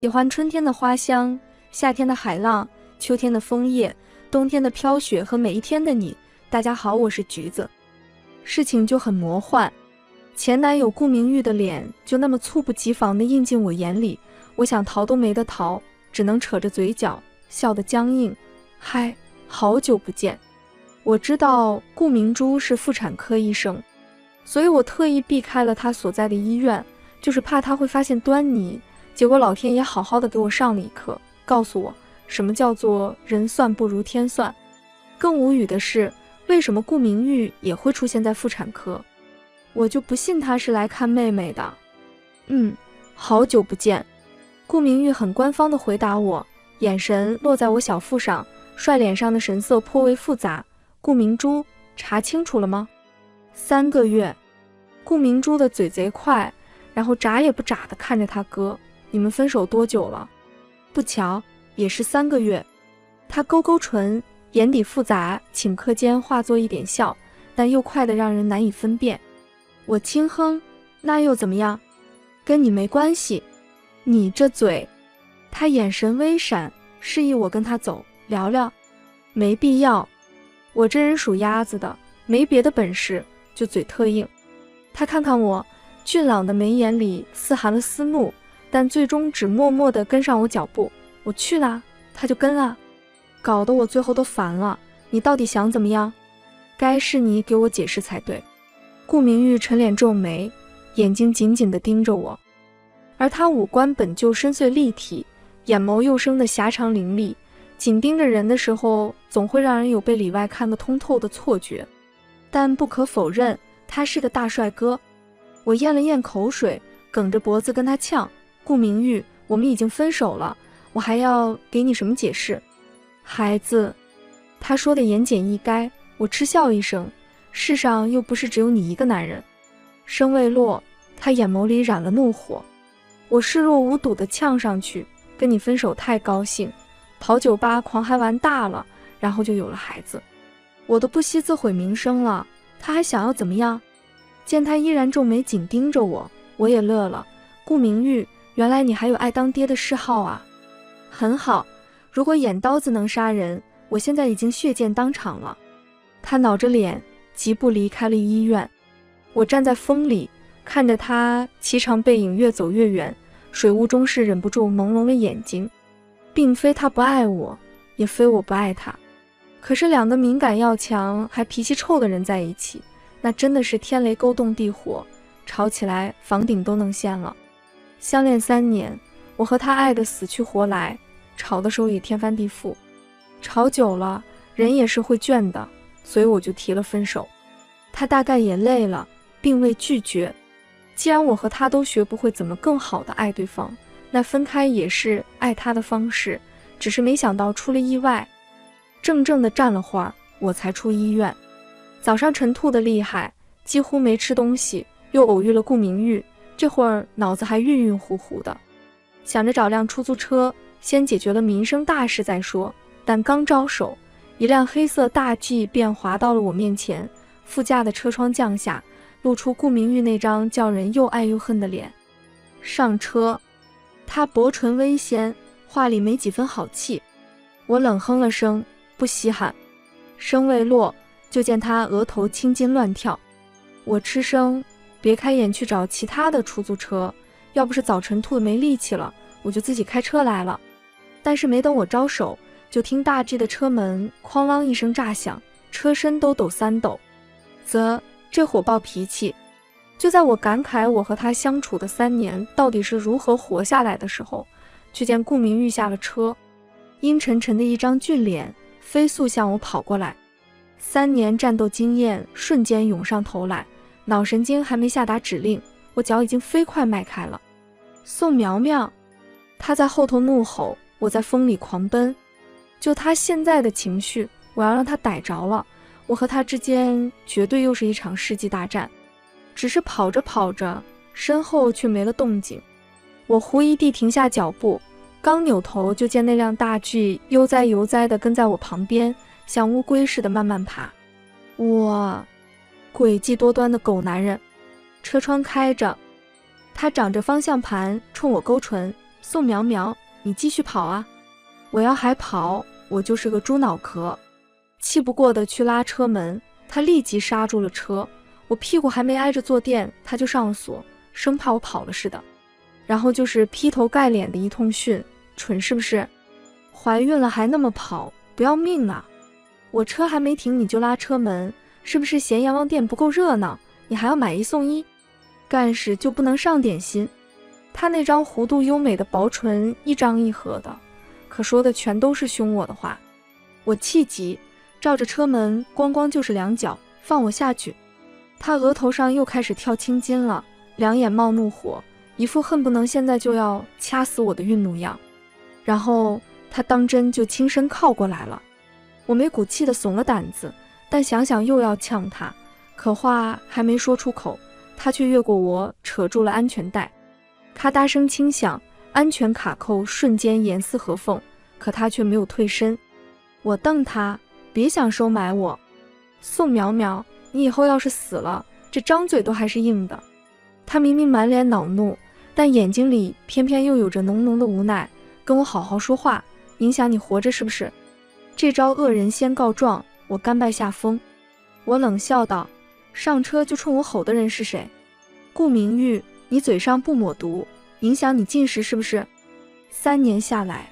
喜欢春天的花香，夏天的海浪，秋天的枫叶，冬天的飘雪和每一天的你。大家好，我是橘子。事情就很魔幻，前男友顾明玉的脸就那么猝不及防地映进我眼里，我想逃都没得逃，只能扯着嘴角，笑得僵硬。嗨，好久不见。我知道顾明珠是妇产科医生，所以我特意避开了他所在的医院，就是怕他会发现端倪。结果老天爷好好的给我上了一课，告诉我什么叫做人算不如天算。更无语的是，为什么顾明玉也会出现在妇产科？我就不信他是来看妹妹的。好久不见。顾明玉很官方的回答我，眼神落在我小腹上，帅脸上的神色颇为复杂。顾明珠，查清楚了吗？3个月。顾明珠的嘴贼快，然后眨也不眨的看着他哥。你们分手多久了？不巧，也是3个月。他勾勾唇，眼底复杂，顷刻间化作一点笑，但又快得让人难以分辨。我轻哼，那又怎么样？跟你没关系。你这嘴。他眼神微闪，示意我跟他走，聊聊。没必要，我这人属鸭子的，没别的本事，就嘴特硬。他看看我，俊朗的眉眼里似含了丝怒，但最终只默默地跟上我脚步。我去啦，他就跟啊，搞得我最后都烦了。你到底想怎么样？该是你给我解释才对。顾明玉沉脸皱眉，眼睛紧紧地盯着我，而他五官本就深邃立体，眼眸又生得狭长凌厉，紧盯着人的时候，总会让人有被里外看得通透的错觉。但不可否认，他是个大帅哥。我咽了咽口水，梗着脖子跟他呛。顾明玉，我们已经分手了，我还要给你什么解释？孩子，他说的言简意赅。我嗤笑一声，世上又不是只有你一个男人。声未落，他眼眸里染了怒火。我视若无睹地呛上去，跟你分手太高兴，跑酒吧狂嗨玩大了，然后就有了孩子。我都不惜自毁名声了，他还想要怎么样？见他依然皱眉紧盯着我，我也乐了。顾明玉，原来你还有爱当爹的嗜好啊。很好，如果眼刀子能杀人，我现在已经血溅当场了。他挠着脸，疾步离开了医院。我站在风里，看着他颀长背影越走越远，水雾中是忍不住朦胧了眼睛。并非他不爱我，也非我不爱他，可是两个敏感要强还脾气臭的人在一起，那真的是天雷勾动地火，吵起来房顶都能掀了。相恋3年，我和他爱得死去活来，吵的时候也天翻地覆。吵久了，人也是会倦的，所以我就提了分手。他大概也累了，并未拒绝。既然我和他都学不会怎么更好的爱对方，那分开也是爱他的方式，只是没想到出了意外。怔怔地站了会儿，我才出医院。早上晨吐得厉害，几乎没吃东西，又偶遇了顾明玉，这会儿脑子还晕晕乎乎的，想着找辆出租车，先解决了民生大事再说。但刚招手，一辆黑色大 G 便滑到了我面前，副驾的车窗降下，露出顾明玉那张叫人又爱又恨的脸。上车。他薄唇微掀，话里没几分好气。我冷哼了声，不稀罕。声未落，就见他额头青筋乱跳。我嗤声，别开眼去找其他的出租车，要不是早晨吐得没力气了，我就自己开车来了。但是没等我招手，就听大 G 的车门哐啷一声炸响，车身都抖3抖。这火爆脾气。就在我感慨我和他相处的3年到底是如何活下来的时候，却见顾明玉下了车，阴沉沉的一张俊脸飞速向我跑过来。3年战斗经验瞬间涌上头来，脑神经还没下达指令，我脚已经飞快迈开了。宋苗苗，他在后头怒吼，我在风里狂奔。就他现在的情绪，我要让他逮着了，我和他之间绝对又是一场世纪大战。只是跑着跑着，身后却没了动静。我狐疑地停下脚步，刚扭头就见那辆大 G 悠哉悠哉地跟在我旁边，像乌龟似的慢慢爬。我诡计多端的狗男人。车窗开着，他掌着方向盘冲我勾唇，宋苗苗，你继续跑啊！我要还跑，我就是个猪脑壳。气不过的去拉车门，他立即刹住了车。我屁股还没挨着坐垫，他就上了锁，生怕我跑了似的。然后就是劈头盖脸的一通训，蠢是不是？怀孕了还那么跑，不要命啊！我车还没停你就拉车门，是不是嫌阎王店不够热闹？你还要买一送一？干事就不能上点心？他那张弧度优美的薄唇一张一合的，可说的全都是凶我的话。我气急，照着车门咣咣就是2脚，放我下去。他额头上又开始跳青筋了，两眼冒怒火，一副恨不能现在就要掐死我的愠怒样。然后他当真就亲身靠过来了。我没骨气的怂了胆子，但想想又要呛他，可话还没说出口，他却越过我扯住了安全带。咔嗒声轻响，安全卡扣瞬间严丝合缝，可他却没有退身。我瞪他，别想收买我。宋苗苗，你以后要是死了，这张嘴都还是硬的。他明明满脸恼怒，但眼睛里偏偏又有着浓浓的无奈。跟我好好说话，影响你活着是不是？这招恶人先告状，我甘拜下风。我冷笑道，上车就冲我吼的人是谁？顾明玉，你嘴上不抹毒，影响你进食是不是？3年下来，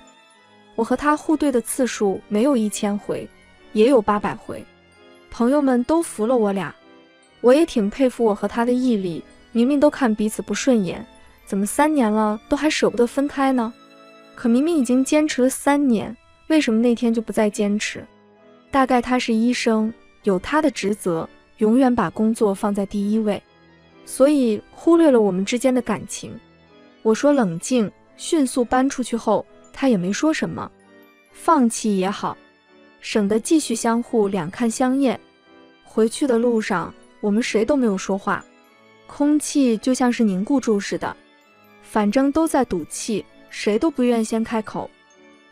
我和他互对的次数没有1000回，也有800回。朋友们都服了我俩，我也挺佩服我和他的毅力，明明都看彼此不顺眼，怎么3年了都还舍不得分开呢？可明明已经坚持了3年，为什么那天就不再坚持？大概他是医生，有他的职责，永远把工作放在第一位，所以忽略了我们之间的感情。我说冷静，迅速搬出去后，他也没说什么，放弃也好，省得继续相互两看相厌。回去的路上，我们谁都没有说话，空气就像是凝固住似的，反正都在赌气，谁都不愿先开口。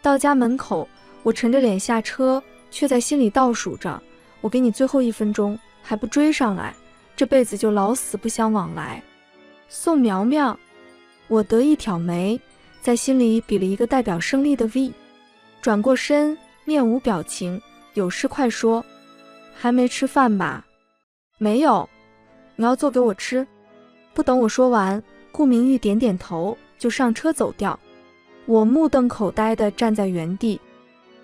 到家门口，我沉着脸下车，却在心里倒数着，我给你最后1分钟，还不追上来，这辈子就老死不相往来。宋苗苗，我得意挑眉，在心里比了一个代表胜利的 V， 转过身，面无表情，有事快说。还没吃饭吧？没有。你要做给我吃？不等我说完，顾明玉点点头，就上车走掉。我目瞪口呆地站在原地，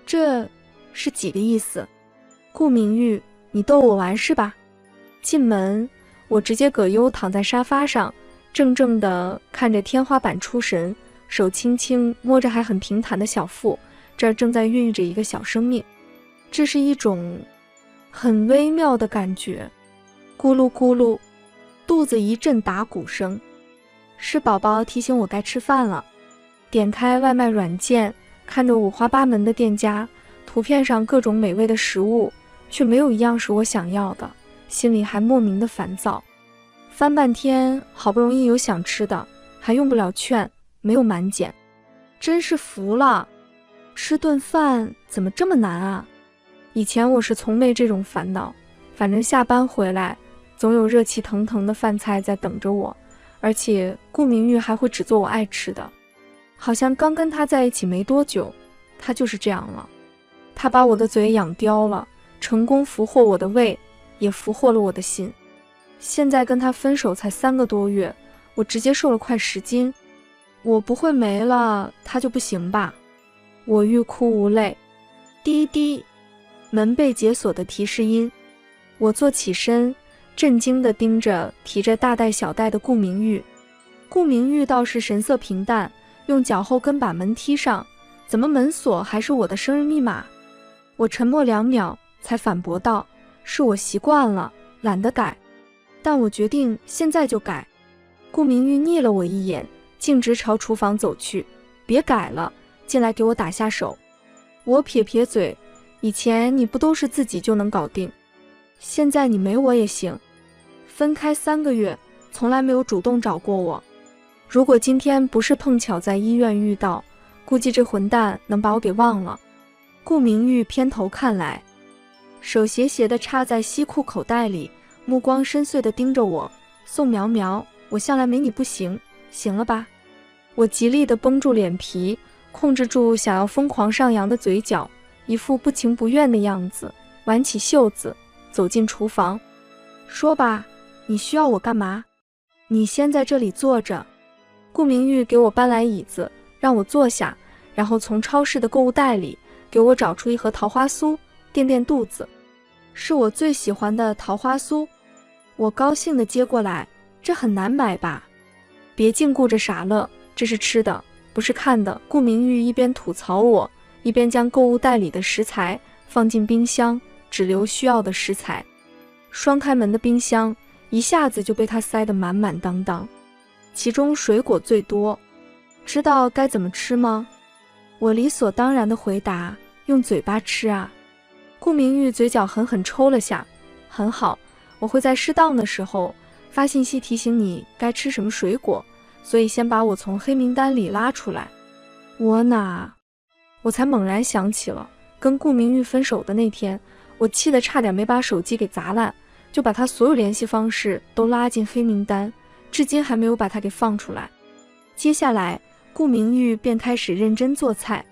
这是几个意思？顾明玉，你逗我玩是吧？进门，我直接葛优躺在沙发上，怔怔地看着天花板出神，手轻轻摸着还很平坦的小腹，这儿正在孕育着一个小生命。这是一种很微妙的感觉。咕噜咕噜，肚子一阵打鼓声，是宝宝提醒我该吃饭了。点开外卖软件，看着五花八门的店家，图片上各种美味的食物，却没有一样是我想要的，心里还莫名的烦躁。翻半天，好不容易有想吃的，还用不了券，没有满减，真是服了。吃顿饭怎么这么难啊？以前我是从没这种烦恼，反正下班回来，总有热气腾腾的饭菜在等着我，而且顾明玉还会只做我爱吃的。好像刚跟他在一起没多久，他就是这样了。他把我的嘴养刁了，成功俘获我的胃，也俘获了我的心。现在跟他分手才3个多月，我直接瘦了快10斤。我不会没了他就不行吧？我欲哭无泪。滴滴，门被解锁的提示音。我坐起身，震惊地盯着提着大袋小袋的顾明玉。顾明玉倒是神色平淡，用脚后跟把门踢上。怎么门锁还是我的生日密码？我沉默2秒，才反驳道：是我习惯了，懒得改。但我决定现在就改。顾明玉睨了我一眼，径直朝厨房走去。别改了，进来给我打下手。我撇撇嘴，以前你不都是自己就能搞定，现在你没我也行。分开3个月，从来没有主动找过我。如果今天不是碰巧在医院遇到，估计这混蛋能把我给忘了。顾明玉偏头看来，手斜斜地插在西裤口袋里，目光深邃地盯着我。宋苗苗，我向来没你不行，行了吧？我极力地绷住脸皮，控制住想要疯狂上扬的嘴角，一副不情不愿的样子，挽起袖子走进厨房。说吧，你需要我干嘛？你先在这里坐着。顾明玉给我搬来椅子，让我坐下，然后从超市的购物袋里给我找出一盒桃花酥，垫垫肚子。是我最喜欢的桃花酥。我高兴地接过来，这很难买吧？别净顾着傻乐，这是吃的，不是看的。顾明玉一边吐槽我，一边将购物袋里的食材放进冰箱，只留需要的食材。双开门的冰箱一下子就被他塞得满满当当，其中水果最多。知道该怎么吃吗？我理所当然地回答，用嘴巴吃啊。顾明玉嘴角狠狠抽了下，很好，我会在适当的时候发信息提醒你该吃什么水果，所以先把我从黑名单里拉出来。我才猛然想起了跟顾明玉分手的那天，我气得差点没把手机给砸烂，就把他所有联系方式都拉进黑名单，至今还没有把他给放出来。接下来顾明玉便开始认真做菜，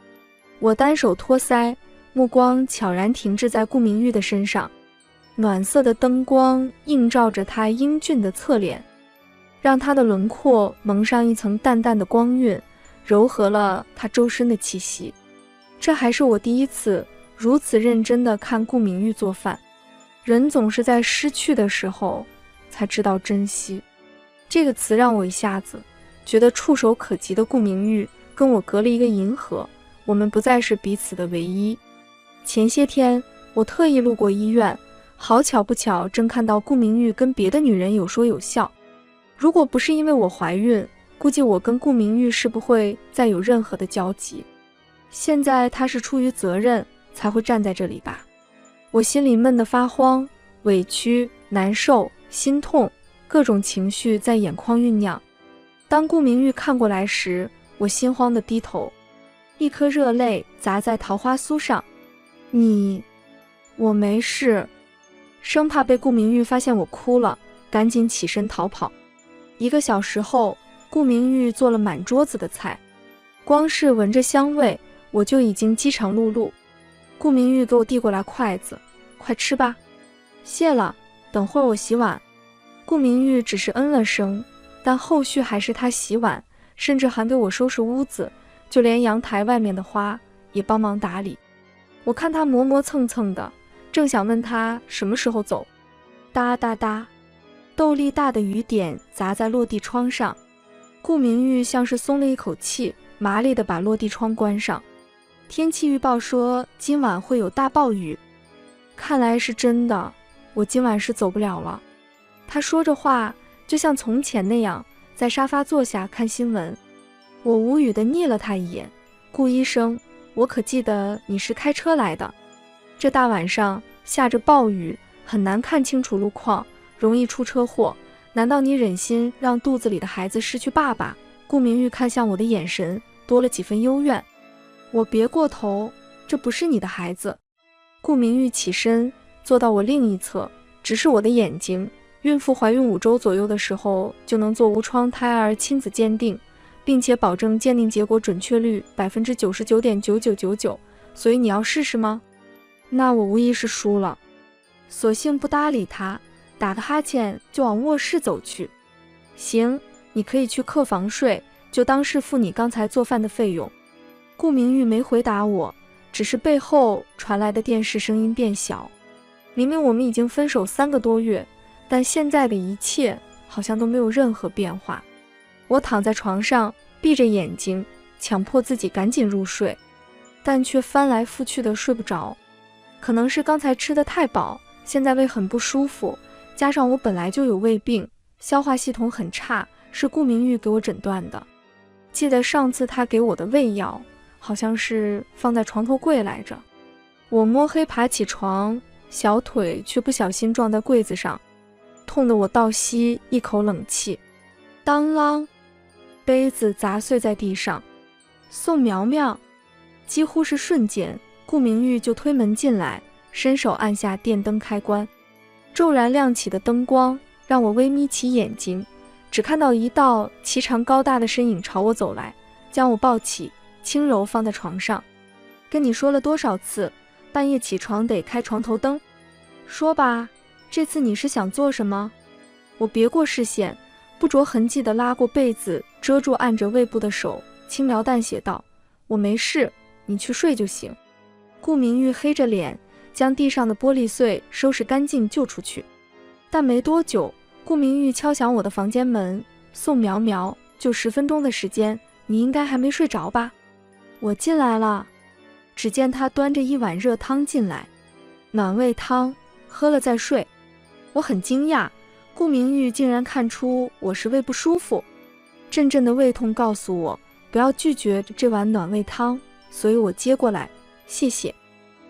我单手托腮，目光悄然停滞在顾明玉的身上，暖色的灯光映照着她英俊的侧脸，让她的轮廓蒙上一层淡淡的光晕，柔和了她周身的气息。这还是我第一次如此认真地看顾明玉做饭。人总是在失去的时候才知道珍惜，这个词让我一下子觉得触手可及的顾明玉跟我隔了一个银河，我们不再是彼此的唯一。前些天我特意路过医院，好巧不巧正看到顾明玉跟别的女人有说有笑。如果不是因为我怀孕，估计我跟顾明玉是不会再有任何的交集。现在他是出于责任才会站在这里吧。我心里闷得发慌，委屈、难受、心痛，各种情绪在眼眶酝酿。当顾明玉看过来时，我心慌地低头，一颗热泪砸在桃花酥上。我没事。生怕被顾明玉发现我哭了，赶紧起身逃跑。1个小时后，顾明玉做了满桌子的菜，光是闻着香味，我就已经饥肠辘辘。顾明玉给我递过来筷子，快吃吧。谢了，等会儿我洗碗。顾明玉只是嗯了声，但后续还是他洗碗，甚至还给我收拾屋子，就连阳台外面的花也帮忙打理。我看他磨磨蹭蹭的，正想问他什么时候走，哒哒哒，豆粒大的雨点砸在落地窗上。顾明玉像是松了一口气，麻利地把落地窗关上。天气预报说今晚会有大暴雨，看来是真的，我今晚是走不了了。他说着话，就像从前那样，在沙发坐下看新闻。我无语地睨了他一眼，顾医生，我可记得你是开车来的。这大晚上下着暴雨，很难看清楚路况，容易出车祸。难道你忍心让肚子里的孩子失去爸爸？顾明玉看向我的眼神多了几分幽怨。我别过头，这不是你的孩子。顾明玉起身坐到我另一侧，直视我的眼睛。孕妇怀孕5周左右的时候就能做无创胎儿亲子鉴定，并且保证鉴定结果准确率99.9999%，所以你要试试吗？那我无疑是输了，索性不搭理他，打个哈欠就往卧室走去。行，你可以去客房睡，就当是付你刚才做饭的费用。顾明玉没回答我，只是背后传来的电视声音变小。明明我们已经分手3个多月，但现在的一切好像都没有任何变化。我躺在床上，闭着眼睛，强迫自己赶紧入睡，但却翻来覆去的睡不着。可能是刚才吃得太饱，现在胃很不舒服，加上我本来就有胃病，消化系统很差，是顾明玉给我诊断的。记得上次他给我的胃药好像是放在床头柜来着。我摸黑爬起床，小腿却不小心撞在柜子上，痛得我倒吸一口冷气。当啷，杯子砸碎在地上。宋苗苗，几乎是瞬间，顾明玉就推门进来，伸手按下电灯开关。骤然亮起的灯光让我微眯起眼睛，只看到一道颀长高大的身影朝我走来，将我抱起，轻柔放在床上。跟你说了多少次，半夜起床得开床头灯？说吧，这次你是想做什么？我别过视线，不着痕迹地拉过被子，遮住按着胃部的手，轻描淡写道：我没事，你去睡就行。顾明玉黑着脸，将地上的玻璃碎收拾干净就出去。但没多久，顾明玉敲响我的房间门，宋苗苗，就10分钟的时间，你应该还没睡着吧？我进来了，只见他端着一碗热汤进来，暖胃汤，喝了再睡。我很惊讶，顾明玉竟然看出我是胃不舒服。阵阵的胃痛告诉我不要拒绝这碗暖胃汤，所以我接过来，谢谢。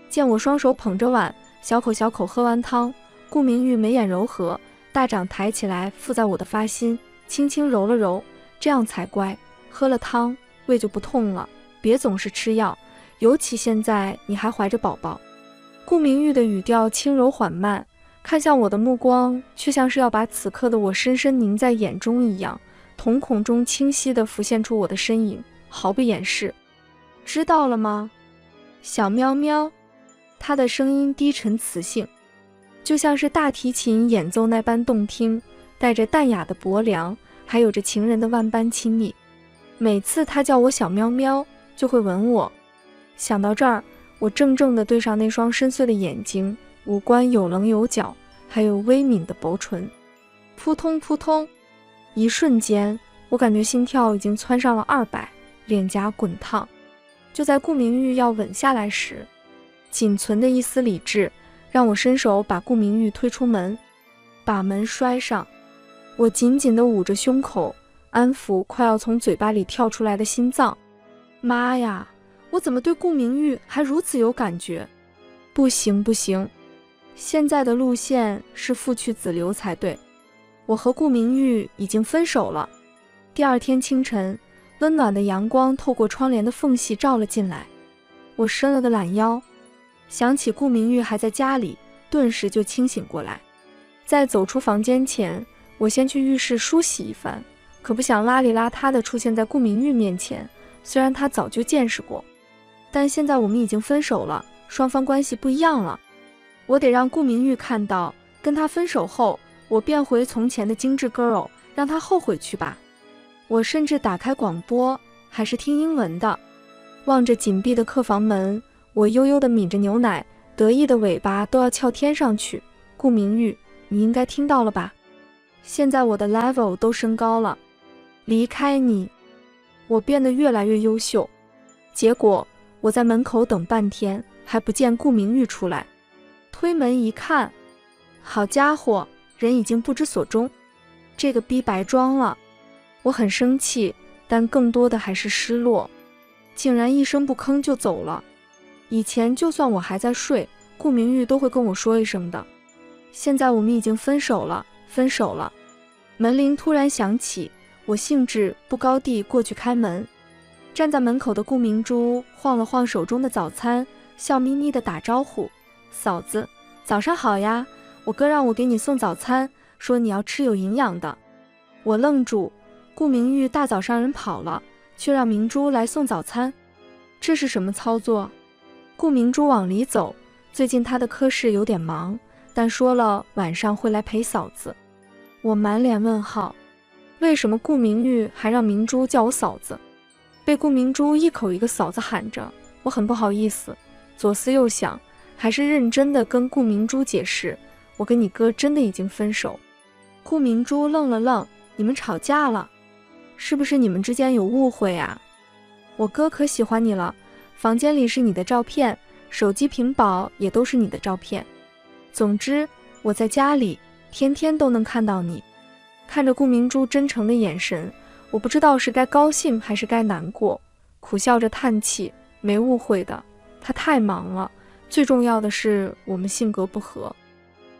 见我双手捧着碗，小口小口喝完汤，顾明玉眉眼柔和，大掌抬起来附在我的发心，轻轻揉了揉，这样才乖，喝了汤胃就不痛了，别总是吃药，尤其现在你还怀着宝宝。顾明玉的语调轻柔缓慢，看向我的目光却像是要把此刻的我深深凝在眼中一样，瞳孔中清晰地浮现出我的身影，毫不掩饰。知道了吗，小喵喵？他的声音低沉磁性，就像是大提琴演奏那般动听，带着淡雅的薄凉，还有着情人的万般亲密。每次他叫我小喵喵，就会吻我。想到这儿，我怔怔地对上那双深邃的眼睛，五官有棱有角，还有微抿的薄唇。扑通扑通，一瞬间，我感觉心跳已经蹿上了200，脸颊滚烫。就在顾明玉要吻下来时，仅存的一丝理智让我伸手把顾明玉推出门，把门摔上。我紧紧地捂着胸口，安抚快要从嘴巴里跳出来的心脏。妈呀，我怎么对顾明玉还如此有感觉？不行不行，现在的路线是父去子留才对。我和顾明玉已经分手了。第二天清晨，温暖的阳光透过窗帘的缝隙照了进来。我伸了个懒腰，想起顾明玉还在家里，顿时就清醒过来。在走出房间前，我先去浴室梳洗一番，可不想邋里邋遢地出现在顾明玉面前。虽然他早就见识过，但现在我们已经分手了，双方关系不一样了。我得让顾明玉看到，跟他分手后，我变回从前的精致 girl， 让他后悔去吧。我甚至打开广播，还是听英文的。望着紧闭的客房门，我悠悠地抿着牛奶，得意的尾巴都要翘天上去。顾明玉，你应该听到了吧？现在我的 level 都升高了，离开你，我变得越来越优秀。结果我在门口等半天，还不见顾明玉出来。推门一看，好家伙，人已经不知所终。这个逼白装了。我很生气，但更多的还是失落，竟然一声不吭就走了。以前就算我还在睡，顾明玉都会跟我说一声的。现在我们已经分手了，分手了。门铃突然响起，我兴致不高地过去开门。站在门口的顾明珠晃了晃手中的早餐，笑眯眯地打招呼：嫂子，早上好呀，我哥让我给你送早餐，说你要吃有营养的。我愣住，顾明玉大早上人跑了，却让明珠来送早餐，这是什么操作？顾明珠往里走，最近她的科室有点忙，但说了晚上会来陪嫂子。我满脸问号，为什么顾明玉还让明珠叫我嫂子？被顾明珠一口一个嫂子喊着，我很不好意思，左思右想，还是认真的跟顾明珠解释，我跟你哥真的已经分手。顾明珠愣了愣，你们吵架了？是不是你们之间有误会啊？我哥可喜欢你了，房间里是你的照片，手机屏保也都是你的照片。总之，我在家里天天都能看到你。看着顾明珠真诚的眼神，我不知道是该高兴还是该难过，苦笑着叹气，没误会的，他太忙了，最重要的是我们性格不合，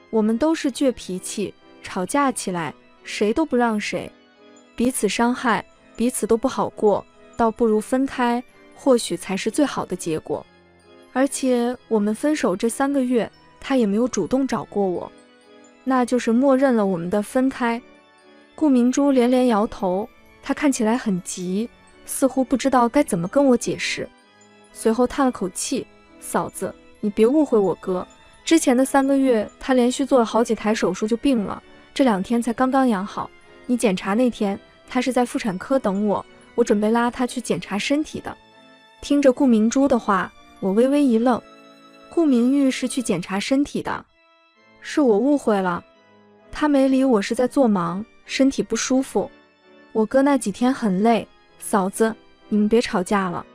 我们都是倔脾气，吵架起来谁都不让谁，彼此伤害，彼此都不好过，倒不如分开，或许才是最好的结果。而且我们分手这3个月，他也没有主动找过我，那就是默认了我们的分开。顾明珠连连摇头，她看起来很急，似乎不知道该怎么跟我解释。随后叹了口气，嫂子，你别误会我哥，之前的3个月他连续做了好几台手术就病了，这2天才刚刚养好。你检查那天他是在妇产科等我，我准备拉他去检查身体的。听着顾明珠的话，我微微一愣，顾明玉是去检查身体的，是我误会了。他没理我是在做忙，身体不舒服。我哥那几天很累，嫂子，你们别吵架了。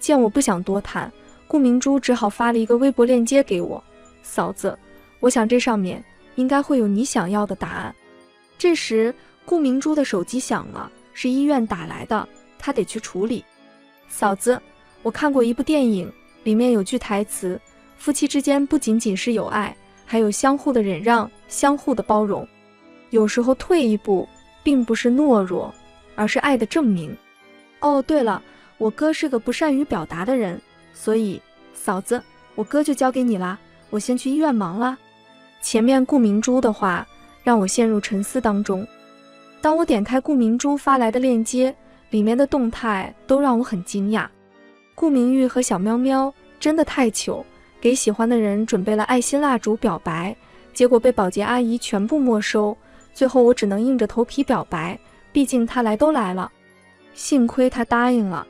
见我不想多谈，顾明珠只好发了一个微博链接给我。嫂子，我想这上面应该会有你想要的答案。这时，顾明珠的手机响了，是医院打来的，她得去处理。嫂子，我看过一部电影，里面有句台词，夫妻之间不仅仅是有爱，还有相互的忍让，相互的包容。有时候退一步，并不是懦弱，而是爱的证明。哦，对了，我哥是个不善于表达的人，所以，嫂子，我哥就交给你啦，我先去医院忙啦。前面顾明珠的话让我陷入沉思当中。当我点开顾明珠发来的链接，里面的动态都让我很惊讶。顾明玉和小喵喵真的太糗，给喜欢的人准备了爱心蜡烛表白，结果被保洁阿姨全部没收，最后我只能硬着头皮表白，毕竟他来都来了。幸亏他答应了。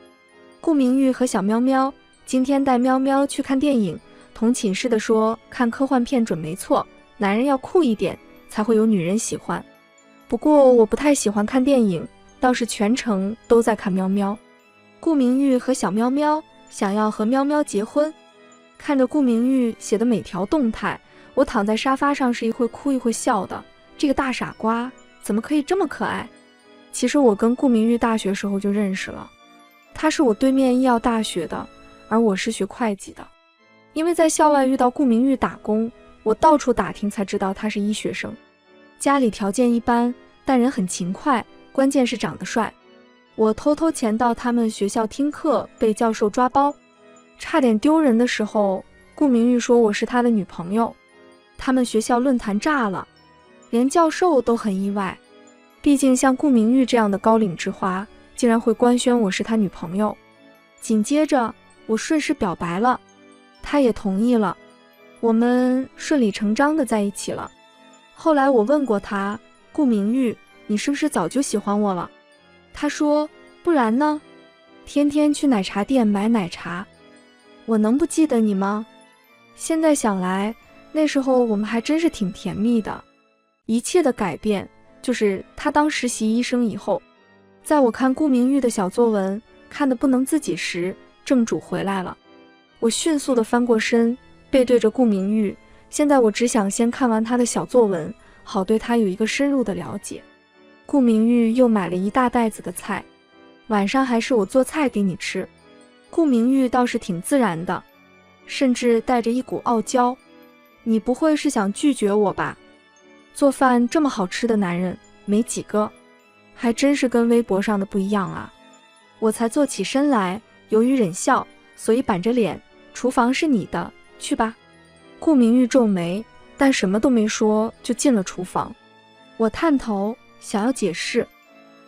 顾明玉和小喵喵今天带喵喵去看电影，同寝室的说看科幻片准没错，男人要酷一点才会有女人喜欢。不过我不太喜欢看电影，倒是全程都在看喵喵。顾明玉和小喵喵想要和喵喵结婚，看着顾明玉写的每条动态，我躺在沙发上是一会哭一会笑的，这个大傻瓜怎么可以这么可爱。其实我跟顾明玉大学时候就认识了，他是我对面医药大学的，而我是学会计的。因为在校外遇到顾明玉打工，我到处打听才知道他是医学生，家里条件一般，但人很勤快，关键是长得帅。我偷偷潜到他们学校听课，被教授抓包，差点丢人的时候，顾明玉说我是他的女朋友。他们学校论坛炸了，连教授都很意外，毕竟像顾明玉这样的高岭之花竟然会官宣我是他女朋友。紧接着我顺势表白了，他也同意了，我们顺理成章的在一起了。后来我问过他，顾明玉，你是不是早就喜欢我了？他说，不然呢？天天去奶茶店买奶茶，我能不记得你吗？现在想来，那时候我们还真是挺甜蜜的。一切的改变就是他当实习医生以后，在我看顾明玉的小作文看得不能自己时，正主回来了。我迅速地翻过身，背对着顾明玉。现在我只想先看完他的小作文，好对他有一个深入的了解。顾明玉又买了一大袋子的菜，晚上还是我做菜给你吃。顾明玉倒是挺自然的，甚至带着一股傲娇。你不会是想拒绝我吧？做饭这么好吃的男人没几个，还真是跟微博上的不一样啊。我才坐起身来，由于忍笑，所以板着脸，厨房是你的，去吧。顾明玉皱眉，但什么都没说，就进了厨房。我探头想要解释，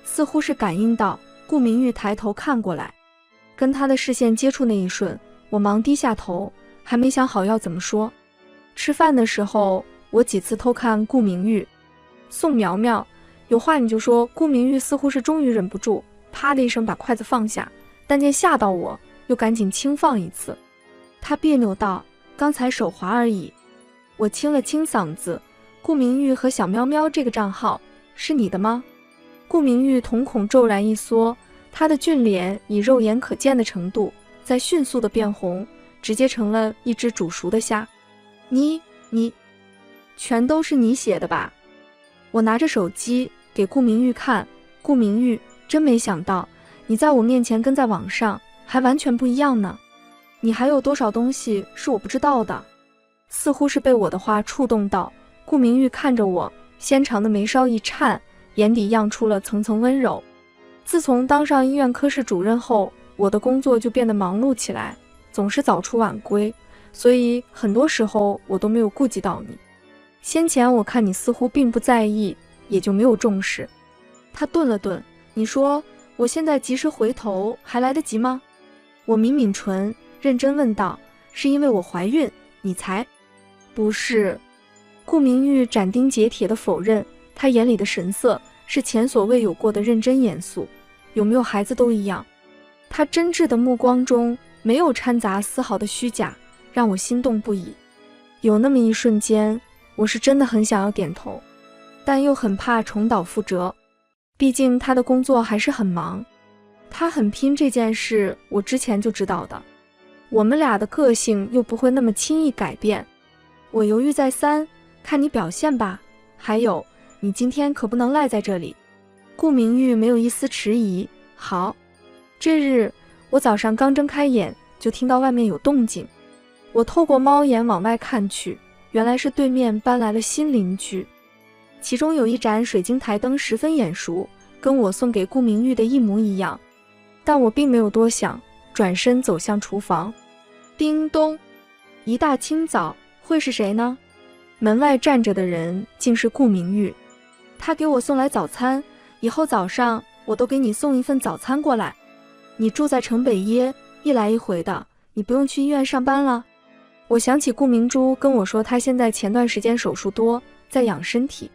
似乎是感应到顾明玉抬头看过来，跟他的视线接触那一瞬，我忙低下头，还没想好要怎么说。吃饭的时候，我几次偷看顾明玉。宋苗苗，有话你就说。顾明玉似乎是终于忍不住，啪的一声把筷子放下，但见吓到我，又赶紧轻放一次。他别扭道，刚才手滑而已。我清了清嗓子，顾明玉和小喵喵这个账号是你的吗？顾明玉瞳孔骤然一缩，他的俊脸以肉眼可见的程度在迅速的变红，直接成了一只煮熟的虾。你全都是你写的吧？我拿着手机给顾明玉看，顾明玉，真没想到你在我面前跟在网上还完全不一样呢。你还有多少东西是我不知道的？似乎是被我的话触动到，顾明玉看着我，纤长的眉梢一颤，眼底漾出了层层温柔。自从当上医院科室主任后，我的工作就变得忙碌起来，总是早出晚归，所以很多时候我都没有顾及到你。先前我看你似乎并不在意，也就没有重视。他顿了顿，你说我现在及时回头还来得及吗？我抿抿唇，认真问道，是因为我怀孕，你才……不是。顾明玉斩钉截铁地否认，他眼里的神色是前所未有过的认真严肃，有没有孩子都一样。他真挚的目光中没有掺杂丝毫的虚假，让我心动不已。有那么一瞬间，我是真的很想要点头，但又很怕重蹈覆辙。毕竟他的工作还是很忙，他很拼这件事我之前就知道的，我们俩的个性又不会那么轻易改变。我犹豫再三，看你表现吧。还有，你今天可不能赖在这里。顾明玉没有一丝迟疑。好。这日我早上刚睁开眼，就听到外面有动静。我透过猫眼往外看去，原来是对面搬来了新邻居。其中有一盏水晶台灯十分眼熟，跟我送给顾明玉的一模一样。但我并没有多想，转身走向厨房。叮咚！一大清早，会是谁呢？门外站着的人竟是顾明玉。他给我送来早餐，以后早上我都给你送一份早餐过来。你住在城北耶，一来一回的，你不用去医院上班了。我想起顾明珠跟我说，她现在前段时间手术多，在养身体，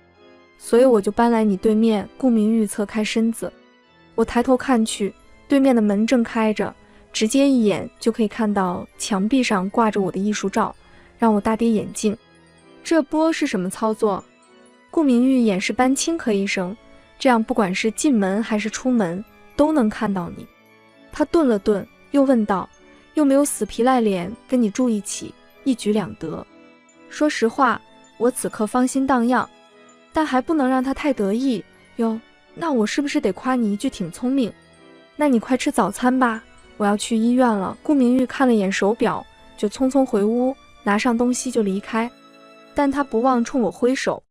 所以我就搬来你对面。顾明玉侧开身子，我抬头看去，对面的门正开着，直接一眼就可以看到墙壁上挂着我的艺术照，让我大跌眼镜。这波是什么操作？顾明玉掩饰般轻咳一声，这样不管是进门还是出门都能看到你。他顿了顿，又问道，又没有死皮赖脸跟你住一起，一举两得。说实话，我此刻芳心荡漾，但还不能让他太得意哟。那我是不是得夸你一句挺聪明？那你快吃早餐吧，我要去医院了。顾明玉看了眼手表，就匆匆回屋，拿上东西就离开。但他不忘冲我挥手，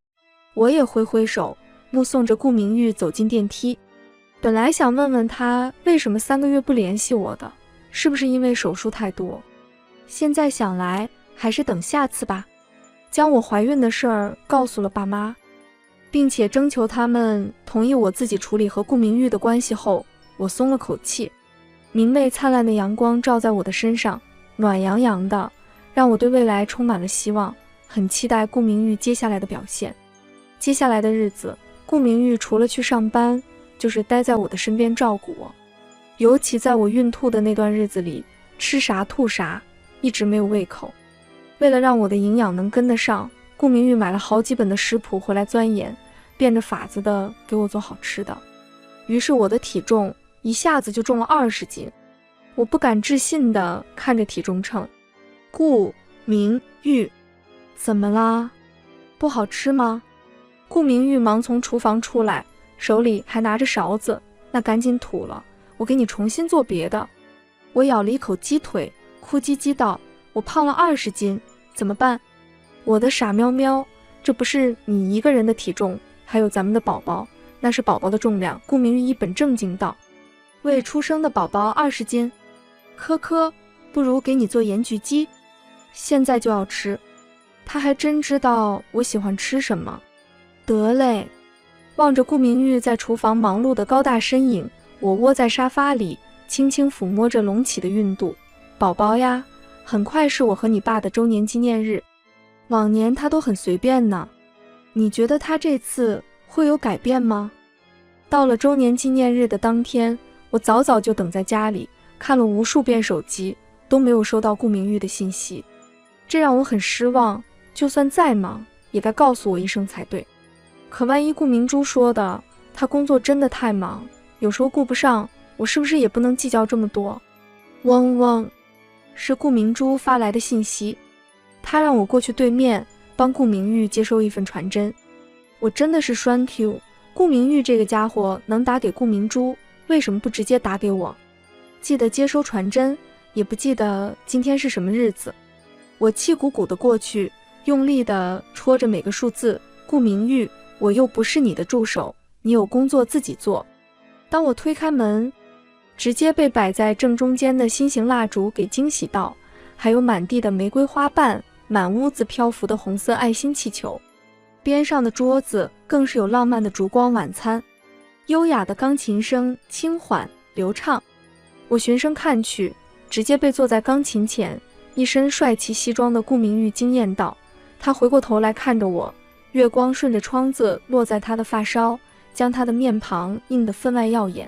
我也挥挥手，目送着顾明玉走进电梯。本来想问问他为什么3个月不联系我的，是不是因为手术太多？现在想来，还是等下次吧。将我怀孕的事儿告诉了爸妈，并且征求他们同意我自己处理和顾明玉的关系后，我松了口气。明媚灿烂的阳光照在我的身上，暖洋洋的，让我对未来充满了希望，很期待顾明玉接下来的表现。接下来的日子，顾明玉除了去上班，就是待在我的身边照顾我。尤其在我孕吐的那段日子里，吃啥吐啥，一直没有胃口。为了让我的营养能跟得上，顾明玉买了好几本的食谱回来钻研，变着法子的给我做好吃的。于是我的体重一下子就重了20斤。我不敢置信地看着体重秤。顾明玉，怎么啦？不好吃吗？顾明玉忙从厨房出来，手里还拿着勺子，那赶紧吐了，我给你重新做别的。我咬了一口鸡腿，哭唧唧道，我胖了20斤，怎么办？我的傻喵喵，这不是你一个人的体重，还有咱们的宝宝，那是宝宝的重量。顾明玉一本正经道，未出生的宝宝20斤，科科，不如给你做盐焗鸡，现在就要吃。他还真知道我喜欢吃什么。得嘞。望着顾明玉在厨房忙碌的高大身影，我窝在沙发里，轻轻抚摸着隆起的孕肚。宝宝呀，很快是我和你爸的周年纪念日，往年他都很随便呢，你觉得他这次会有改变吗？到了周年纪念日的当天，我早早就等在家里，看了无数遍手机，都没有收到顾明玉的信息，这让我很失望。就算再忙，也该告诉我一声才对。可万一顾明珠说的，他工作真的太忙，有时候顾不上，我是不是也不能计较这么多？嗡嗡，是顾明珠发来的信息，他让我过去对面帮顾明玉接收一份传真。我真的是栓 Q， 顾明玉这个家伙能打给顾明珠，为什么不直接打给我？记得接收传真，也不记得今天是什么日子。我气鼓鼓的过去，用力的戳着每个数字。顾明玉，我又不是你的助手，你有工作自己做。当我推开门，直接被摆在正中间的心形蜡烛给惊喜到，还有满地的玫瑰花瓣，满屋子漂浮的红色爱心气球，边上的桌子更是有浪漫的烛光晚餐。优雅的钢琴声轻缓流畅。我循声看去，直接被坐在钢琴前，一身帅气西装的顾明玉惊艳到。他回过头来看着我，月光顺着窗子落在他的发梢，将他的面庞映得分外耀眼。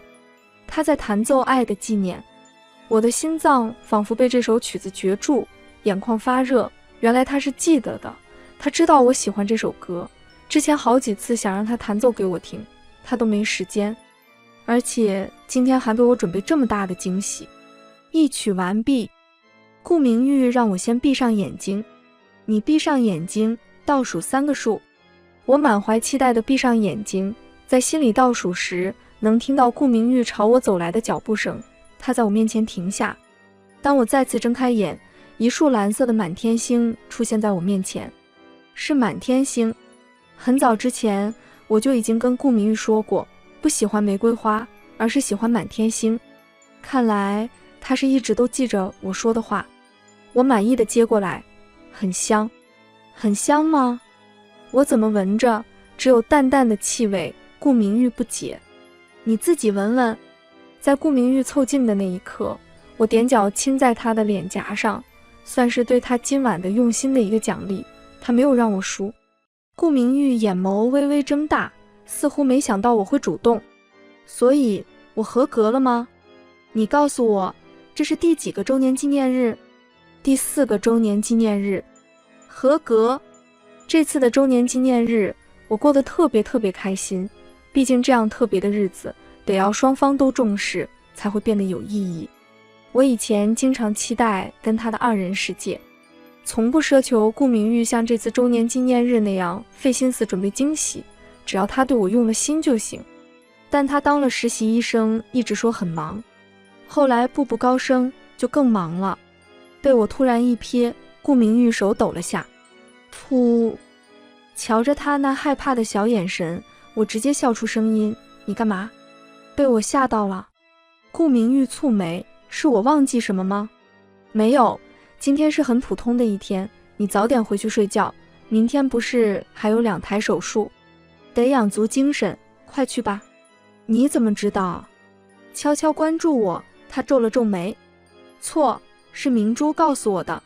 他在弹奏《爱的纪念》，我的心脏仿佛被这首曲子攫住，眼眶发热。原来他是记得的，他知道我喜欢这首歌，之前好几次想让他弹奏给我听，他都没时间，而且今天还给我准备这么大的惊喜。一曲完毕，顾明玉让我先闭上眼睛，你闭上眼睛，倒数3个数。我满怀期待地闭上眼睛，在心里倒数时，能听到顾明玉朝我走来的脚步声，他在我面前停下。当我再次睁开眼，一束蓝色的满天星出现在我面前，是满天星。很早之前我就已经跟顾明玉说过，不喜欢玫瑰花，而是喜欢满天星。看来他是一直都记着我说的话。我满意的接过来，很香。很香吗？我怎么闻着只有淡淡的气味？顾明玉不解。你自己闻闻。在顾明玉凑近的那一刻，我踮脚亲在他的脸颊上，算是对他今晚的用心的一个奖励。他没有让我输。顾明玉眼眸微微睁大，似乎没想到我会主动。所以我合格了吗？你告诉我，这是第几个周年纪念日？第4个周年纪念日。合格。这次的周年纪念日，我过得特别开心。毕竟这样特别的日子，得要双方都重视，才会变得有意义。我以前经常期待跟他的2人世界，从不奢求顾明玉像这次周年纪念日那样费心思准备惊喜，只要他对我用了心就行。但他当了实习医生，一直说很忙，后来步步高升，就更忙了。被我突然一瞥，顾明玉手抖了下。噗！瞧着他那害怕的小眼神，我直接笑出声音。你干嘛？被我吓到了。顾明玉蹙眉，是我忘记什么吗？没有，今天是很普通的一天，你早点回去睡觉，明天不是还有2台手术，得养足精神，快去吧。你怎么知道？悄悄关注我。他皱了皱眉。错，是明珠告诉我的。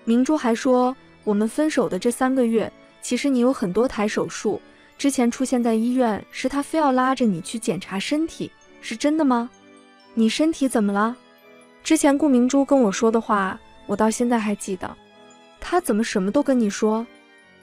明珠还说，我们分手的这3个月，其实你有很多台手术，之前出现在医院是他非要拉着你去检查身体，是真的吗？你身体怎么了？之前顾明珠跟我说的话，我到现在还记得。他怎么什么都跟你说？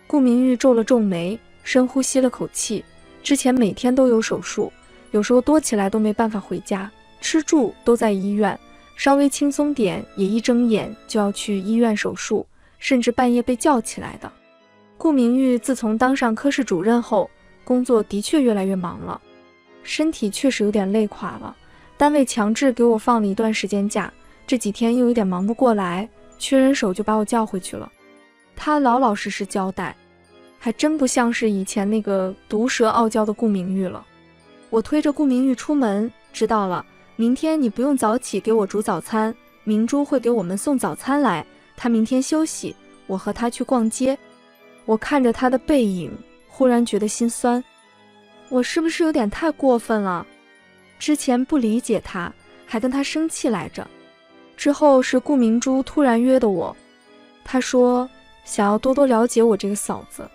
顾明玉皱了皱眉，深呼吸了口气。之前每天都有手术，有时候多起来都没办法回家，吃住都在医院，稍微轻松点也一睁眼就要去医院手术，甚至半夜被叫起来的。顾明玉自从当上科室主任后，工作的确越来越忙了，身体确实有点累垮了。单位强制给我放了一段时间假，这几天又有点忙不过来，缺人手就把我叫回去了。他老老实实交代，还真不像是以前那个毒舌傲娇的顾明玉了。我推着顾明玉出门，知道了，明天你不用早起给我煮早餐，明珠会给我们送早餐来，他明天休息，我和他去逛街。我看着他的背影，忽然觉得心酸。我是不是有点太过分了？之前不理解他，还跟他生气来着。之后是顾明珠突然约的我，她说想要多多了解我这个嫂子。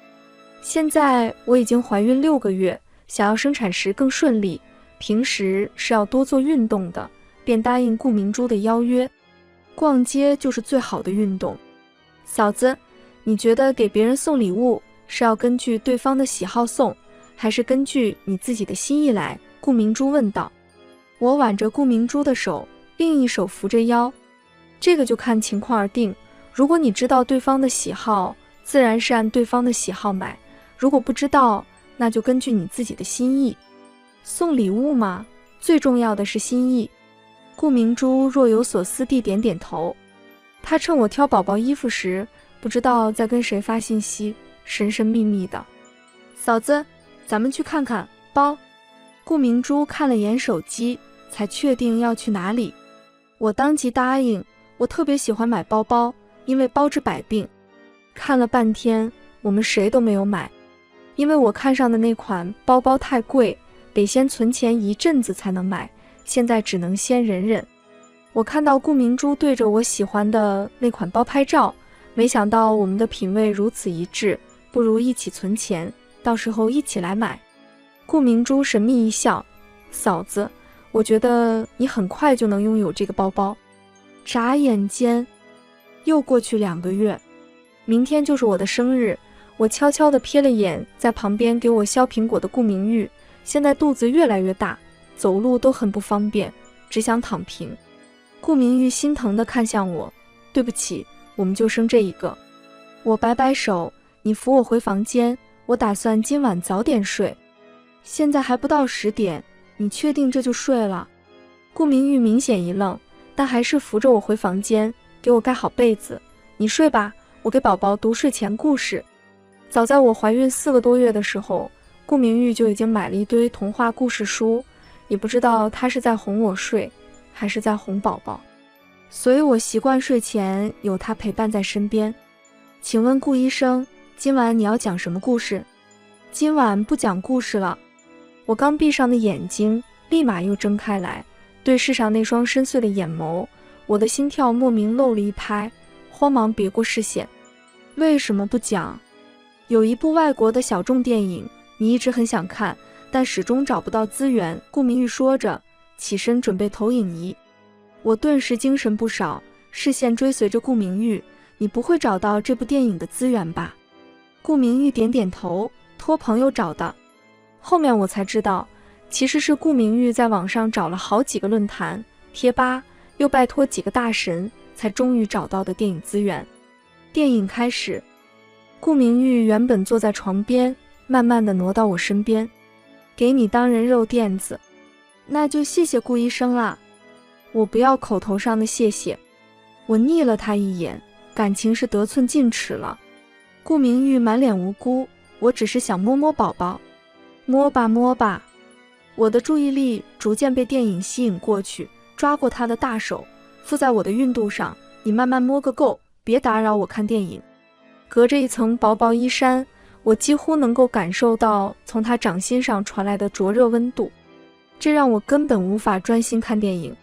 现在我已经怀孕6个月，想要生产时更顺利，平时是要多做运动的，便答应顾明珠的邀约。逛街就是最好的运动。嫂子，你觉得给别人送礼物是要根据对方的喜好送，还是根据你自己的心意来？顾明珠问道。我挽着顾明珠的手，另一手扶着腰。这个就看情况而定，如果你知道对方的喜好，自然是按对方的喜好买，如果不知道，那就根据你自己的心意。送礼物嘛，最重要的是心意。顾明珠若有所思地点点头。她趁我挑宝宝衣服时，不知道在跟谁发信息，神神秘秘的。嫂子，咱们去看看包。顾明珠看了眼手机，才确定要去哪里。我当即答应，我特别喜欢买包包，因为包治百病。看了半天，我们谁都没有买，因为我看上的那款包包太贵，得先存钱一阵子才能买，现在只能先忍忍。我看到顾明珠对着我喜欢的那款包拍照，没想到我们的品味如此一致，不如一起存钱，到时候一起来买。顾明珠神秘一笑，嫂子，我觉得你很快就能拥有这个包包。眨眼间又过去2个月，明天就是我的生日。我悄悄地瞥了眼在旁边给我削苹果的顾明玉，现在肚子越来越大，走路都很不方便，只想躺平。顾明玉心疼地看向我，对不起，我们就生这一个。我摆摆手，你扶我回房间，我打算今晚早点睡。现在还不到10点，你确定这就睡了？顾明玉明显一愣，但还是扶着我回房间，给我盖好被子。你睡吧，我给宝宝读睡前故事。早在我怀孕4个多月的时候，顾明玉就已经买了一堆童话故事书，也不知道他是在哄我睡，还是在哄宝宝，所以我习惯睡前有他陪伴在身边。请问顾医生，今晚你要讲什么故事？今晚不讲故事了。我刚闭上的眼睛立马又睁开来，对视上那双深邃的眼眸，我的心跳莫名漏了一拍，慌忙别过视线。为什么不讲？有一部外国的小众电影，你一直很想看，但始终找不到资源。顾明玉说着，起身准备投影仪。我顿时精神不少，视线追随着顾明玉，你不会找到这部电影的资源吧？顾明玉点点头，托朋友找的。后面我才知道，其实是顾明玉在网上找了好几个论坛、贴吧，又拜托几个大神，才终于找到的电影资源。电影开始，顾明玉原本坐在床边，慢慢地挪到我身边。给你当人肉垫子。那就谢谢顾医生啦。我不要口头上的谢谢。我睨了他一眼，感情是得寸进尺了。顾明玉满脸无辜，我只是想摸摸宝宝。摸吧摸吧。我的注意力逐渐被电影吸引过去，抓过他的大手，附在我的孕肚上。你慢慢摸个够，别打扰我看电影。隔着一层薄薄衣衫，我几乎能够感受到从他掌心上传来的灼热温度，这让我根本无法专心看电影。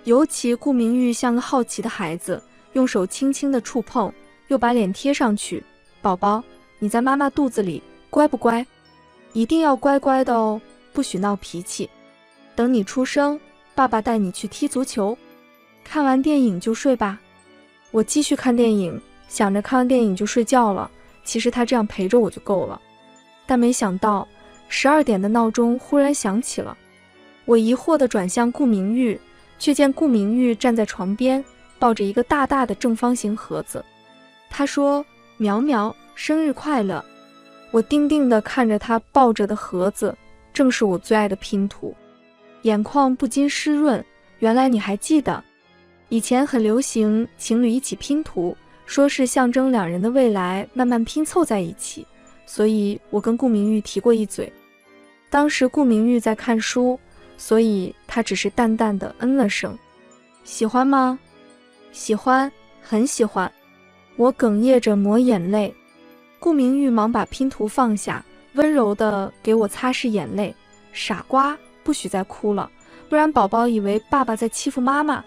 尤其顾明玉像个好奇的孩子，用手轻轻地触碰，又把脸贴上去。宝宝，你在妈妈肚子里，乖不乖？一定要乖乖的哦，不许闹脾气。等你出生，爸爸带你去踢足球。看完电影就睡吧。我继续看电影，想着看完电影就睡觉了，其实他这样陪着我就够了。但没想到12点的闹钟忽然响起了。我疑惑地转向顾明玉，却见顾明玉站在床边，抱着一个大大的正方形盒子。他说：苗苗，生日快乐。我定定地看着他抱着的盒子，正是我最爱的拼图，眼眶不禁湿润。原来你还记得，以前很流行情侣一起拼图，说是象征2人的未来慢慢拼凑在一起，所以我跟顾明玉提过一嘴。当时顾明玉在看书，所以他只是淡淡的嗯了声。喜欢吗？喜欢，很喜欢。我哽咽着抹眼泪。顾明玉忙把拼图放下，温柔地给我擦拭眼泪。傻瓜，不许再哭了，不然宝宝以为爸爸在欺负妈妈。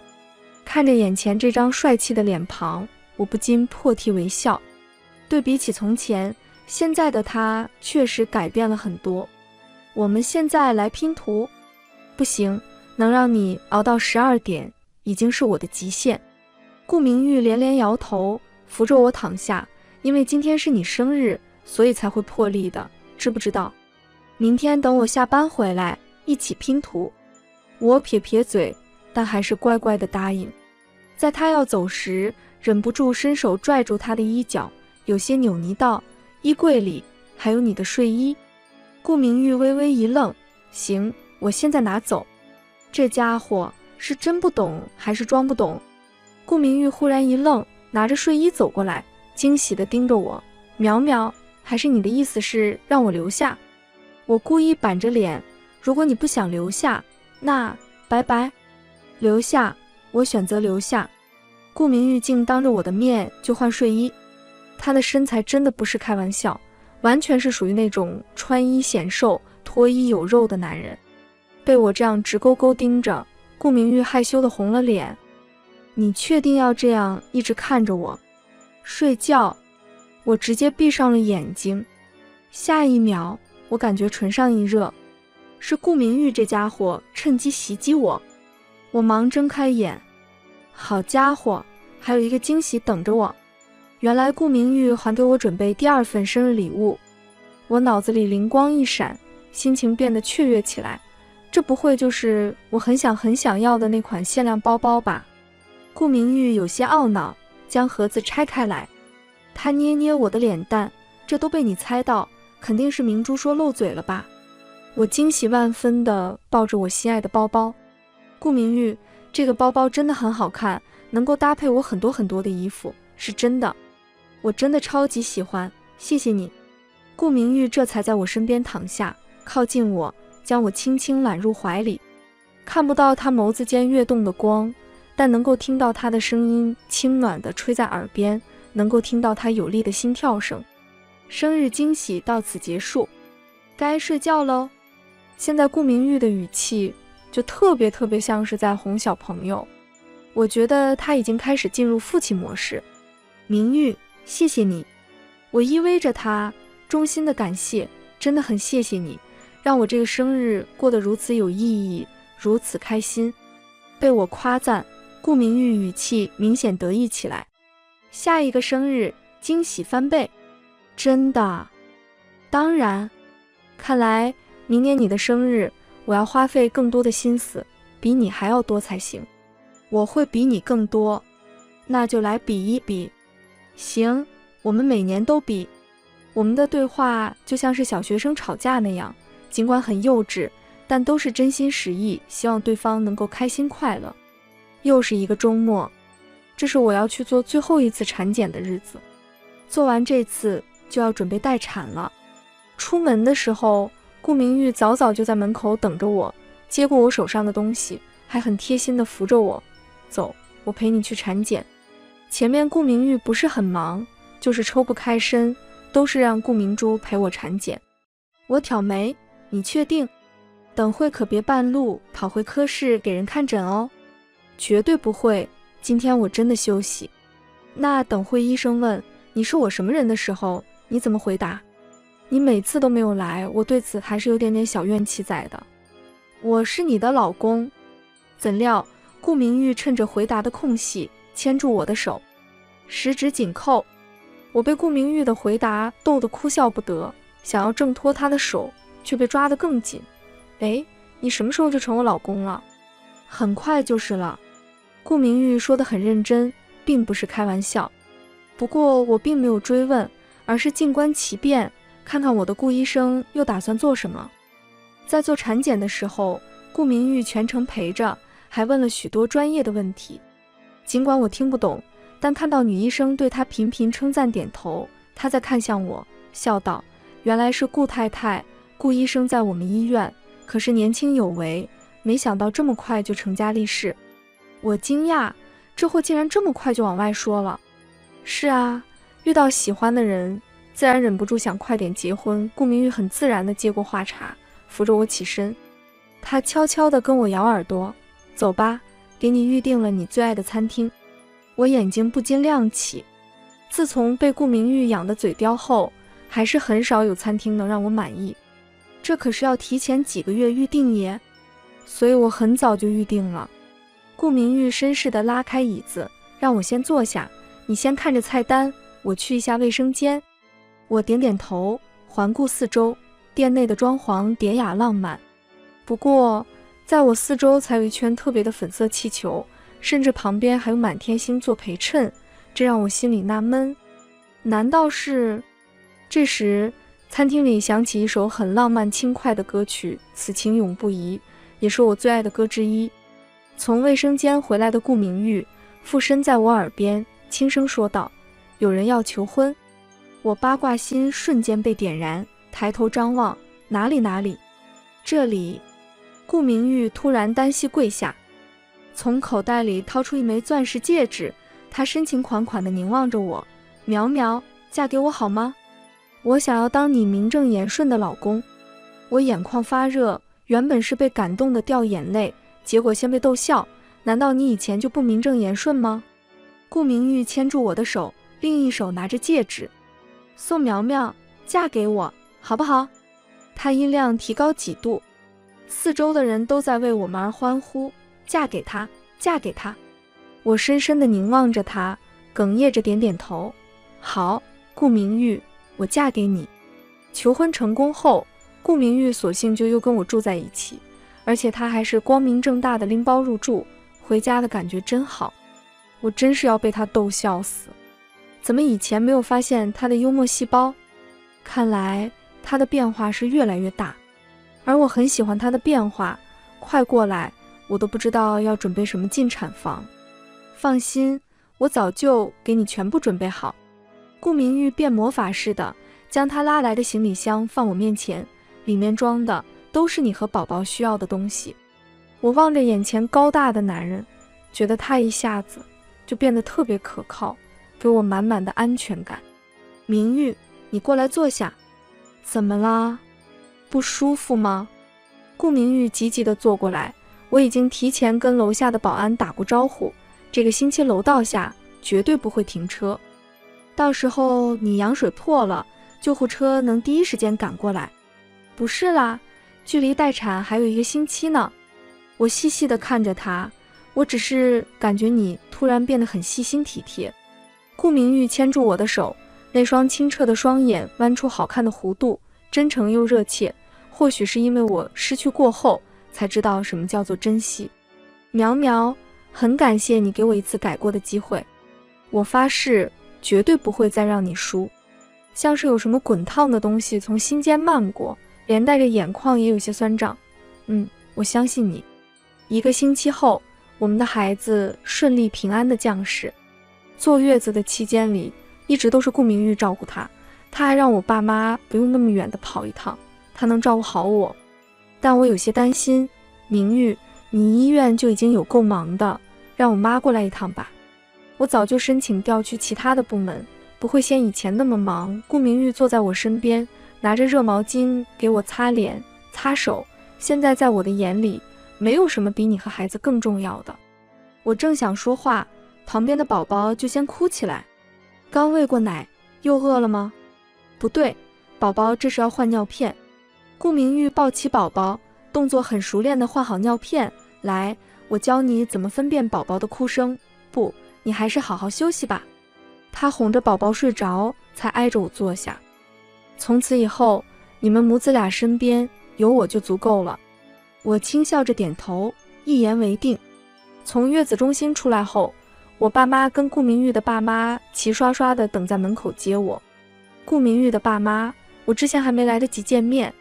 看着眼前这张帅气的脸庞，我不禁破涕为笑。对比起从前，现在的他确实改变了很多。我们现在来拼图？不行，能让你熬到12点，已经是我的极限。顾明玉连连摇头，扶着我躺下。因为今天是你生日，所以才会破例的，知不知道？明天等我下班回来，一起拼图。我撇撇嘴，但还是乖乖地答应。在他要走时，忍不住伸手拽住他的衣角，有些扭捏道：衣柜里还有你的睡衣。顾明玉微微一愣，行，我现在拿走。这家伙是真不懂还是装不懂？顾明玉忽然一愣，拿着睡衣走过来，惊喜地盯着我。苗苗，还是你的意思是让我留下？我故意板着脸，如果你不想留下，那拜拜。留下，我选择留下。顾明玉竟当着我的面就换睡衣，他的身材真的不是开玩笑，完全是属于那种穿衣显瘦，脱衣有肉的男人。被我这样直勾勾盯着，顾明玉害羞地红了脸。你确定要这样一直看着我？睡觉？我直接闭上了眼睛。下一秒，我感觉唇上一热，是顾明玉这家伙趁机袭击我。我忙睁开眼，好家伙，还有一个惊喜等着我。原来顾明玉还给我准备第2份生日礼物。我脑子里灵光一闪，心情变得雀跃起来。这不会就是我很想要的那款限量包包吧？顾明玉有些懊恼，将盒子拆开来。他捏捏我的脸蛋，这都被你猜到，肯定是明珠说漏嘴了吧？我惊喜万分地抱着我心爱的包包。顾明玉，这个包包真的很好看，能够搭配我很多的衣服，是真的。我真的超级喜欢，谢谢你。顾明玉这才在我身边躺下，靠近我，将我轻轻揽入怀里。看不到他眸子间跃动的光，但能够听到他的声音轻暖地吹在耳边，能够听到他有力的心跳声。生日惊喜到此结束，该睡觉喽。现在顾明玉的语气就特别像是在哄小朋友，我觉得他已经开始进入父亲模式。明玉，谢谢你。我依偎着他，衷心的感谢，真的很谢谢你，让我这个生日过得如此有意义，如此开心。被我夸赞，顾明玉语气明显得意起来。下一个生日惊喜翻倍。真的？当然。看来明年你的生日，我要花费更多的心思，比你还要多才行。我会比你更多，那就来比一比。行，我们每年都比。我们的对话就像是小学生吵架那样，尽管很幼稚，但都是真心实意，希望对方能够开心快乐。又是一个周末，这是我要去做最后一次产检的日子。做完这次就要准备待产了。出门的时候，顾明玉早就在门口等着我，接过我手上的东西，还很贴心地扶着我。走，我陪你去产检。前面顾明玉不是很忙，就是抽不开身，都是让顾明珠陪我产检。我挑眉，你确定？等会可别半路跑回科室给人看诊哦。绝对不会，今天我真的休息。那等会医生问你是我什么人的时候，你怎么回答？你每次都没有来，我对此还是有点小怨气在的。我是你的老公。怎料顾明玉趁着回答的空隙牵住我的手，十指紧扣。我被顾明玉的回答逗得哭笑不得，想要挣脱他的手，却被抓得更紧。哎，你什么时候就成我老公了？很快就是了。顾明玉说得很认真，并不是开玩笑。不过我并没有追问，而是静观其变，看看我的顾医生又打算做什么。在做产检的时候，顾明玉全程陪着，还问了许多专业的问题。尽管我听不懂，但看到女医生对他频频称赞点头，他再看向我，笑道：原来是顾太太，顾医生在我们医院，可是年轻有为，没想到这么快就成家立室。我惊讶，这货竟然这么快就往外说了。是啊，遇到喜欢的人，自然忍不住想快点结婚。顾明玉很自然地接过话茬，扶着我起身。他悄悄地跟我摇耳朵，走吧，给你预定了你最爱的餐厅。我眼睛不禁亮起，自从被顾明玉养的嘴刁后，还是很少有餐厅能让我满意。这可是要提前几个月预定耶，所以我很早就预定了。顾明玉绅士地拉开椅子，让我先坐下，你先看着菜单，我去一下卫生间。我点点头，环顾四周，店内的装潢典雅浪漫。不过在我四周才有一圈特别的粉色气球，甚至旁边还有满天星做陪衬，这让我心里纳闷，难道是……这时餐厅里响起一首很浪漫轻快的歌曲，此情永不移，也是我最爱的歌之一。从卫生间回来的顾明玉附身在我耳边，轻声说道：有人要求婚。我八卦心瞬间被点燃，抬头张望，哪里？这里。顾明玉突然单膝跪下，从口袋里掏出一枚钻石戒指，他深情款款地凝望着我。苗苗，嫁给我好吗？我想要当你名正言顺的老公。我眼眶发热，原本是被感动的掉眼泪，结果先被逗笑。难道你以前就不名正言顺吗？顾明玉牵住我的手，另一手拿着戒指。宋苗苗，嫁给我，好不好？他音量提高几度，四周的人都在为我们而欢呼，嫁给他，嫁给他。我深深地凝望着他，哽咽着点点头。好，顾明玉，我嫁给你。求婚成功后，顾明玉索性就又跟我住在一起，而且他还是光明正大的拎包入住，回家的感觉真好。我真是要被他逗笑死。怎么以前没有发现他的幽默细胞？看来他的变化是越来越大，而我很喜欢他的变化。快过来，我都不知道要准备什么进产房。放心，我早就给你全部准备好。顾明玉变魔法似的将他拉来的行李箱放我面前，里面装的都是你和宝宝需要的东西。我望着眼前高大的男人，觉得他一下子就变得特别可靠，给我满满的安全感。明玉，你过来坐下。怎么啦？不舒服吗？顾明玉急急地坐过来。我已经提前跟楼下的保安打过招呼，这个星期楼道下绝对不会停车，到时候你羊水破了，救护车能第一时间赶过来。不是啦，距离待产还有1个星期呢。我细细地看着他，我只是感觉你突然变得很细心体贴。顾明玉牵住我的手，那双清澈的双眼弯出好看的弧度，真诚又热切。或许是因为我失去过后才知道什么叫做珍惜。苗苗，很感谢你给我一次改过的机会，我发誓绝对不会再让你输。像是有什么滚烫的东西从心间漫过，连带着眼眶也有些酸胀。我相信你。1个星期后，我们的孩子顺利平安的降世。坐月子的期间里，一直都是顾明玉照顾他，他还让我爸妈不用那么远的跑一趟，他能照顾好我。但我有些担心，明玉，你医院就已经有够忙的，让我妈过来一趟吧。我早就申请调去其他的部门，不会像以前那么忙。顾明玉坐在我身边，拿着热毛巾给我擦脸擦手。现在在我的眼里，没有什么比你和孩子更重要的。我正想说话，旁边的宝宝就先哭起来。刚喂过奶，又饿了吗？不对，宝宝这是要换尿片。顾明玉抱起宝宝，动作很熟练地换好尿片。来，我教你怎么分辨宝宝的哭声。不，你还是好好休息吧。他哄着宝宝睡着，才挨着我坐下。从此以后，你们母子俩身边有我就足够了。我轻笑着点头，一言为定。从月子中心出来后，我爸妈跟顾明玉的爸妈齐刷刷地等在门口接我。顾明玉的爸妈，我之前还没来得及见面，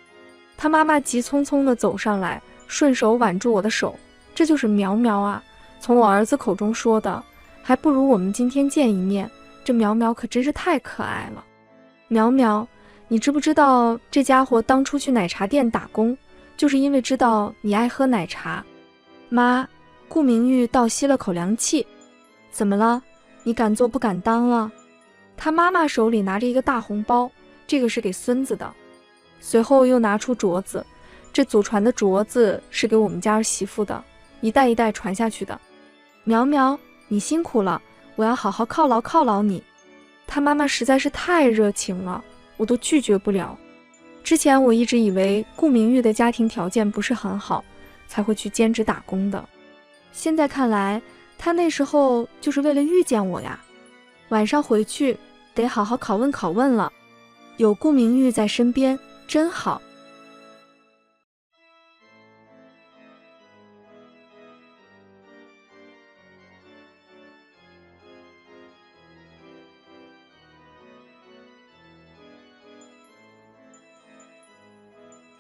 他妈妈急匆匆地走上来，顺手挽住我的手。这就是苗苗啊，从我儿子口中说的，还不如我们今天见一面。这苗苗可真是太可爱了。苗苗，你知不知道这家伙当初去奶茶店打工，就是因为知道你爱喝奶茶。妈，顾明玉倒吸了口凉气。怎么了？你敢做不敢当了？他妈妈手里拿着一个大红包，这个是给孙子的。随后又拿出镯子，这祖传的镯子是给我们家儿媳妇的，一代一代传下去的。苗苗，你辛苦了，我要好好犒劳犒劳你。他妈妈实在是太热情了，我都拒绝不了。之前我一直以为顾明玉的家庭条件不是很好，才会去兼职打工的。现在看来，他那时候就是为了遇见我呀。晚上回去得好好拷问拷问了。有顾明玉在身边真好。